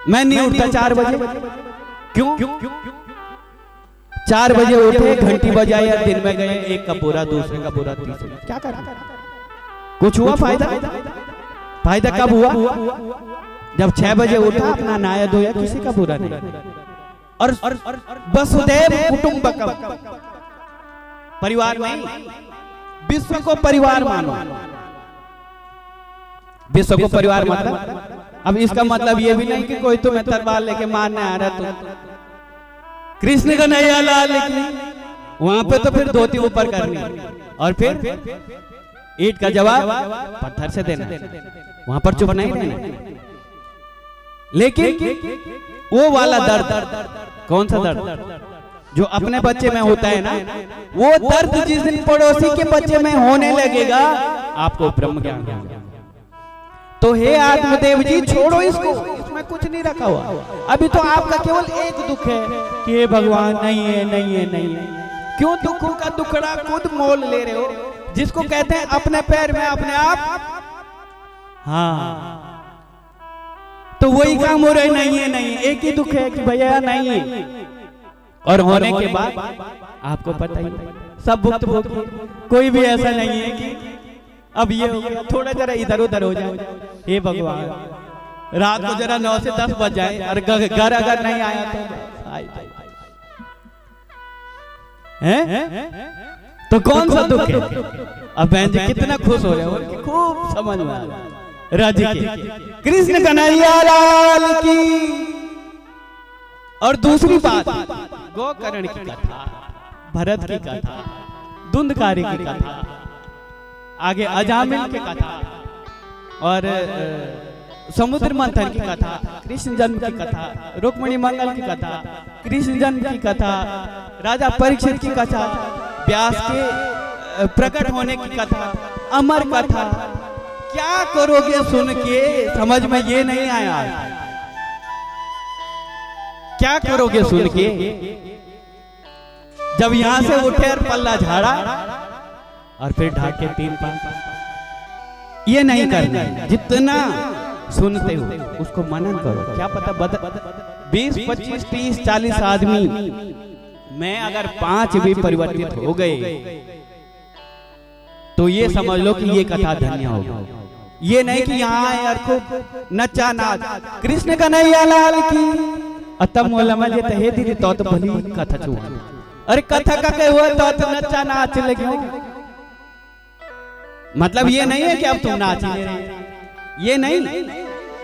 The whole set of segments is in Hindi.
मैं नहीं उठता 4 बजे। क्यों? 4 बजे उठे, घंटी बजाई या दिन में गए, एक का पूरा, दूसरे का पूरा, तीसरे, क्या कर कुछ हुआ फायदा? फायदा कब हुआ? जब 6 बजे उठा, अपना नहाया धोया, किसी का बुरा नहीं। और वसुधैव कुटुंबकम, परिवार नहीं, विश्व को परिवार मानो। विश्व को परिवार मतलब, अब इसका मतलब ये भी नहीं कि कोई तुम्हें तलवार लेके मारने आ रहा तो कृष्ण का नैया लाल की, वहां पे तो फिर धोती ऊपर करनी और फिर ईंट का जवाब पत्थर से देना, वहां पर चुप नहीं रहना। लेकिन वो वाला दर्द, कौन सा दर्द जो अपने बच्चे में होता है ना, वो दर्द जिस दिन पड़ोसी के बच्चे में होने लगेगा, आपको ब्रह्म ज्ञान होगा। तो हे आत्मदेव जी, छोड़ो इसको, इसमें कुछ नहीं रखा हुआ। अभी तो आपका केवल एक दुख है कि हे भगवान नहीं है, नहीं है, नहीं है। क्यों दुखों का दुखड़ा खुद मोल ले रहे हो, जिसको कहते हैं अपने पैर में अपने आप। हाँ, तो वही काम हो रहा है, नहीं है, नहीं है। एक ही दुख है कि भैया नहीं है, और होने के बाद आपको पता ही सब भुक्त भोगी। कोई भी ऐसा नहीं है कि अब ये हो गया, थोड़ा जरा इधर उधर हो जाए। हे भगवान, रात को जरा 9 से 10 बज जाए और घर अगर नहीं आया तो कौन सा दुख है? अब बहन जी कितना खुश हो रहे हो, खूब समझ में आ रहा। राज के कृष्ण कन्हैया लाल की। और दूसरी बात, गोकर्ण की कथा, भरत की कथा, धुंधकारी की कथा, आगे अजामिल की कथा, और समुद्र मंथन की कथा, कृष्ण जन्म की कथा, रुक्मिणी मंगल की कथा, कृष्ण जन्म की कथा, राजा परीक्षित की कथा, व्यास के प्रकट होने की कथा, अमर कथा। क्या करोगे सुन के? समझ में ये नहीं आया। क्या करोगे सुन के? जब यहां से उठे और पल्ला झाड़ा और फिर ढाक के 3 पांच, ये नहीं करना। जितना सुनते हो उसको मनन करो। क्या पता 20, 25, 30, 40 आदमी में अगर 5 भी परिवर्तित हो गए तो ये समझ लो कि ये कथा धन्य होगी। ये नहीं कि यहाँ आए और खूब नचा नाच, कृष्ण कन्हैया लाल की अतम मोलमल ये हे दीदी तो भली कथा छुआ। अरे कथा का कहे हुआ तो नचा नाच लगे। मतलब ये नहीं है कि अब तुम नाच ले रहे, ये नहीं,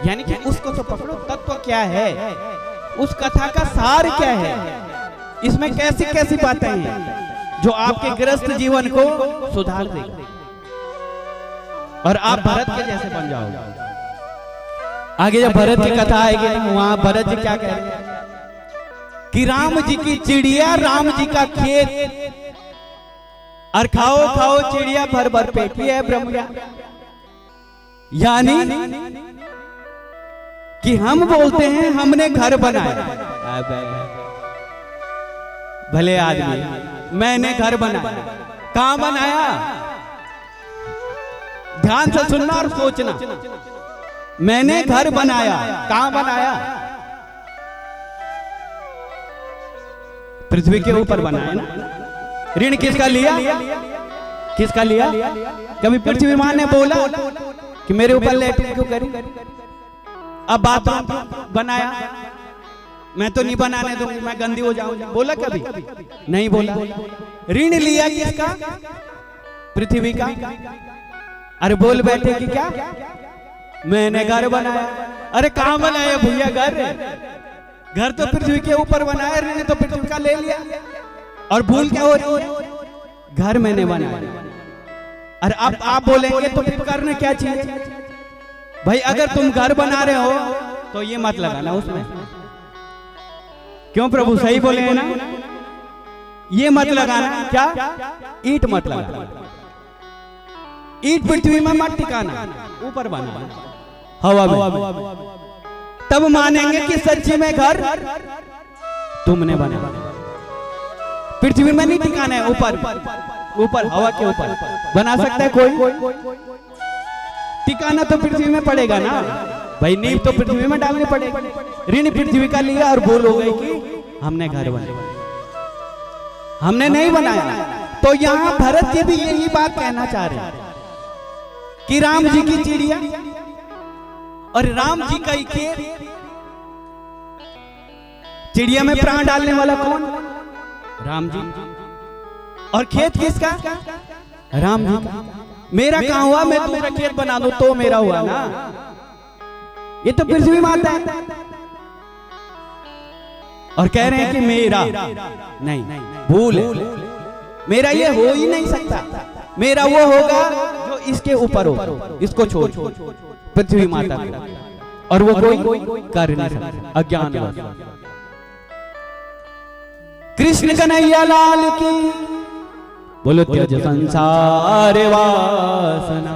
यानी कि उसको तो पकड़ो, तत्व क्या है, उस कथा का सार क्या है, इसमें कैसी कैसी बातें हैं जो आपके गृहस्थ जीवन को सुधार देगा और आप भरत के जैसे बन जाओगे। आगे जब भरत की कथा आएगी वहां भरत जी क्या कह रहे हैं कि राम जी की चिड़िया, राम जी का खेत, और खाओ खाओ चिड़िया भर भर पेटी है ब्रह्म ज्ञान। यानी कि हम बोलते हैं हमने घर बनाया, भले आदमी, मैंने घर बनाया। कहां बनाया? ध्यान से सुनना और सोचना। मैंने घर बनाया, कहां बनाया? पृथ्वी के ऊपर बनाया ना। ऋण किसका लिया? किसका लिया? कभी पृथ्वी मां ने बोला कि मेरे ऊपर लैट्रिन क्यों करी? अब बाथरूम बनाया, मैं तो नहीं बनाने दूंगी, मैं गंदी हो जाऊंगी, बोला कभी? नहीं बोला। ऋण लिया किसका? पृथ्वी का। अरे बोल बैठे कि क्या मैंने घर बनाया। अरे कहां बनाया भैया घर? घर तो पृथ्वी के ऊपर बनाया, ऋण तो पृथ्वी का ले लिया। और भूल क्या हो रही है? घर मैंने बनाया। अरे अब आप बोलेंगे तो फिर करना क्या चाहिए भाई? अगर तुम घर बना रहे हो तो ये मत लगाना उसमें। क्यों प्रभु सही बोले हैं ना? ये मत लगाना। क्या? ईंट मत लगाना। ईंट पृथ्वी में मत टिकाना, ऊपर बनाना हवा में। तब मानेंगे कि सच्ची में घर तुमने बनाया। पृथ्वी में नहीं टिकाना है, ऊपर ऊपर हवा के ऊपर बना सकता है कोई? टिकाना तो पृथ्वी में पड़ेगा ना। भाई नींव तो पृथ्वी में डालनी पड़ेगी। ऋण पृथ्वी का लिया और बोल हो गई कि हमने घर बनाया, हमने नहीं बनाया। तो यहाँ भरत जी भी यही बात कहना चाह रहे हैं कि राम जी की चिड़िया और राम जी का ही खेत, चिड़िया में प्राण डालने वाला कौन? राम जी। और खेत किसका? राम जी का। मेरा कहां हुआ? मैं दूसरा खेत बना दूं तो मेरा हुआ ना। ये तो पृथ्वी माता है और कह रहे हैं कि मेरा नहीं, भूल है। मेरा ये हो ही नहीं सकता। मेरा वो होगा जो इसके ऊपर हो, इसको छोड़ पृथ्वी माता को, और वो कोई कर नहीं सकता, अज्ञान। कृष्ण कन्हैया लाल की बोलो त्यज संसार वासना।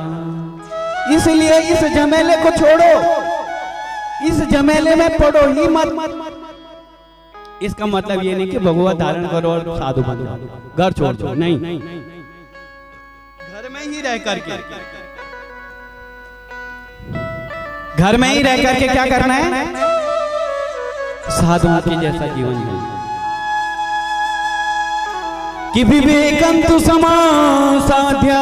इसलिए इस झमेले को छोड़ो, इस झमेले में पड़ो ही मत। इसका मतलब ये नहीं कि भगवा धारण करो और साधु बन जाओ, घर छोड़ दो, नहीं। घर में ही रह करके, घर में ही रह करके क्या करना है? साधुओं के जैसा जीवन जीना। कि विवेकंतु समासाध्य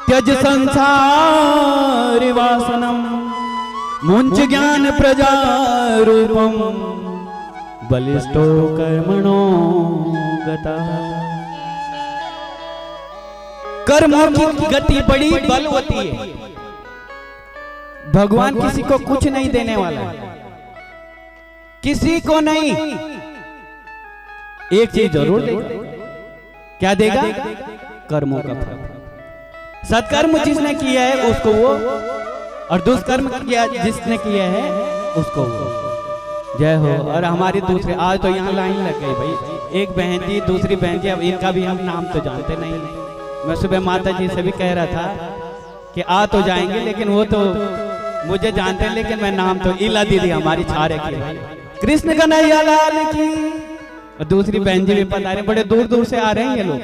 त्यज संसार वासनम मुंच ज्ञान प्रजा रूपम बलिष्ठो कर्मणो गता। कर्मों की गति बड़ी बलवती है। भगवान किसी को कुछ नहीं देने वाला है, किसी को नहीं। एक चीज जरूर देगा। क्या देगा? कर्मों का फल। सत्कर्म जिसने किया है उसको वो, और दुष्कर्म किया जिसने किया है उसको वो। जय हो। और हमारी दूसरे, आज तो यहाँ लाइन लग गई भाई। एक बहन जी, दूसरी बहन जी, अब इनका भी हम नाम तो जानते नहीं। मैं सुबह माता जी से भी कह रहा था कि आ तो जाएंगे, लेकिन वो तो मुझे जानते हैं, लेकिन मैं नाम तो इला दीदी हमारी छा रखी है। कृष्ण कन्हैया लाल की। और दूसरी बहन जी भी पता नहीं, बड़े दूर दूर से आ रहे हैं ये लोग।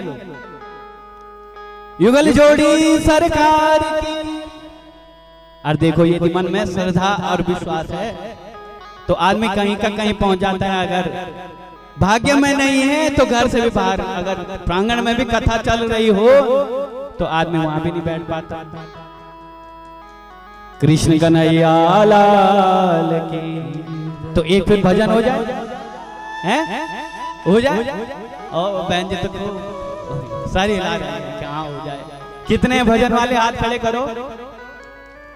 युगल जोड़ी सरकार की। और देखो यदि मन में श्रद्धा और विश्वास है तो आदमी कहीं का कहीं पहुंच जाता है। अगर भाग्य में नहीं है तो घर से भी बाहर, अगर प्रांगण में भी कथा चल रही हो तो आदमी वहां भी नहीं बैठ पाता। कृष्ण कन्हैया लाल की। तो एक फिर भजन हो जाए, हैं? हो जाए। और बहन जी तो सारी ला रहे हैं, क्या हो जाए। कितने भजन वाले हाथ खड़े करो।